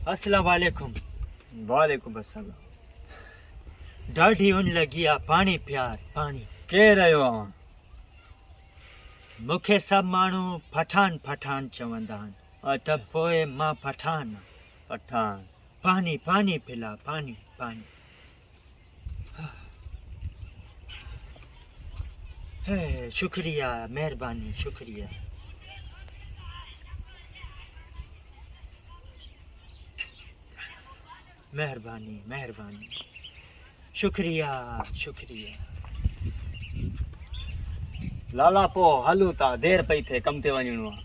अस्सलाम वालेकुम। वालेकुम अस्सलाम। ॾाढी उन लगी आ पानी प्यार पानी। के रहियो आवां? मूंखे सभु माण्हू पठान पठान चवंदा आहिनि। अच्छा, त पोइ मां पठान। पठान। पानी पानी पिला पानी पानी। हे शुक्रिया मेहरबानी शुक्रिया। मेहरबानी मेहरबानी शुक्रिया शुक्रिया। लाला पो हलूं था, देर पई थिए, कम ते वञिणो आहे।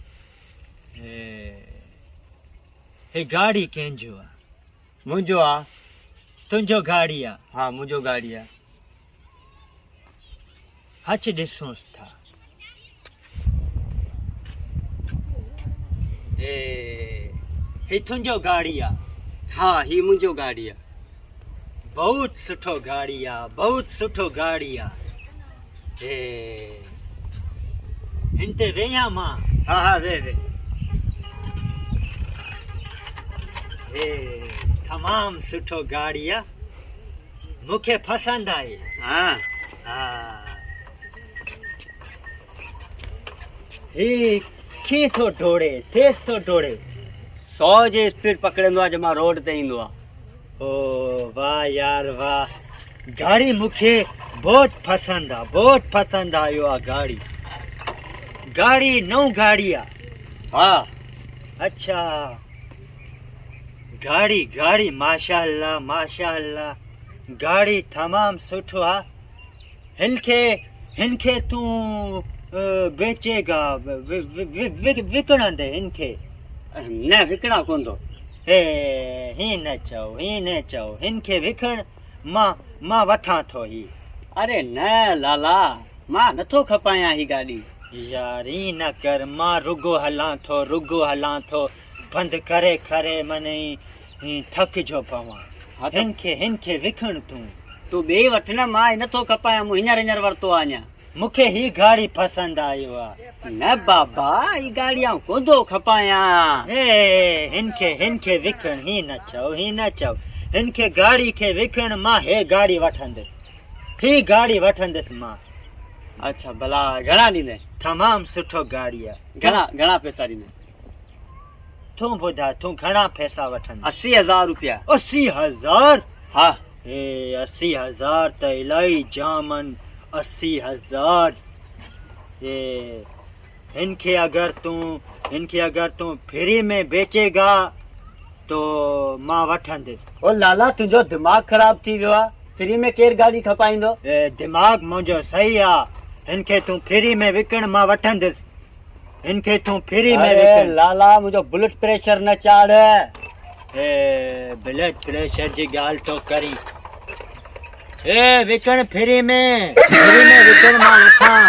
हे गाड़ी कंहिंजो आहे? मुंहिंजो आहे। तुंहिंजो गाड़ी आहे? हा मुंहिंजो गाड़ी आहे। अच ॾिसूंसि था। हे तुंहिंजो गाड़ी आहे? हा ही मुंहिंजो गाड़ी आहे। बहुत सुठो गाड़ी आहे बहुत सुठो गाड़ी आहे। हिन ते वेहां मां? हा हा वे तमाम सुठो गाड़ी आहे, मूंखे पसंदि आहे। हा हा हे कीअं थो डोड़े? तेज़ थो डोड़े? 100 जी स्पीड पकड़ंदो आहे जमा रोड ते ईंदो आहे। ओ वाह यार वाह, गाड़ी मूंखे बहुत पसंद आहे बहुत पसंद आयो आहे गाड़ी। गाड़ी नई गाड़ी आहे? हा अच्छा गाड़ी गाड़ी माशाअल्लाह माशाअल्लाह, गाड़ी तमाम सुठो आहे। हिनखे तूं बेचेगा विकणंदे हिनखे? न विकणा कोन थो। हीअं न चओ हिनखे विकण मां वठां थो ही। अरे न लाला, मां नथो खपायां ही गाड़ी। यार ई न कर, मां रुगो हलां थो बंदि करे करे मने थकिजो पवां। हिनखे विकण तूं ॿिए वठ न, मां नथो खपायां, मूं हींअर वरितो आहे अञा। मूंखे ही गाड़ी पसंदि आयो आहे। न बाबा ही गाड़ी आऊं कोन थो खपायां। हिनखे विकण, ही न चओ हिनखे गाड़ी खे विकण, मां हे गाड़ी वठंदुसि मां। अच्छा भला घणा ॾींदे? तमाम सुठो गाड़ी आहे। घणा पैसा ॾींदे? तूं ॿुधाए तूं घणा पैसा वठंदे? 80,000 रुपया। 80,000? हा 80,000 त इलाही जाम आहिनि। 80,000 हिनखे अगर तूं फ्री में बेचेगा तो मां वठंदुसि। ओ लाला तुंहिंजो दिमाग़ ख़राब थी वियो आहे, फ्री में केरु गाड़ी खपाईंदो? दिमाग़ मुंहिंजो सही आहे। हिनखे तूं फ्री में विकण, मां वठंदुसि। हिनखे तूं फ्री में विकण। लाला मुंहिंजो ब्लड प्रेशर न चाढ़। ब्लड प्रेशर जी ॻाल्हि तो करी। विकण फ्री में विकण, मां वठां।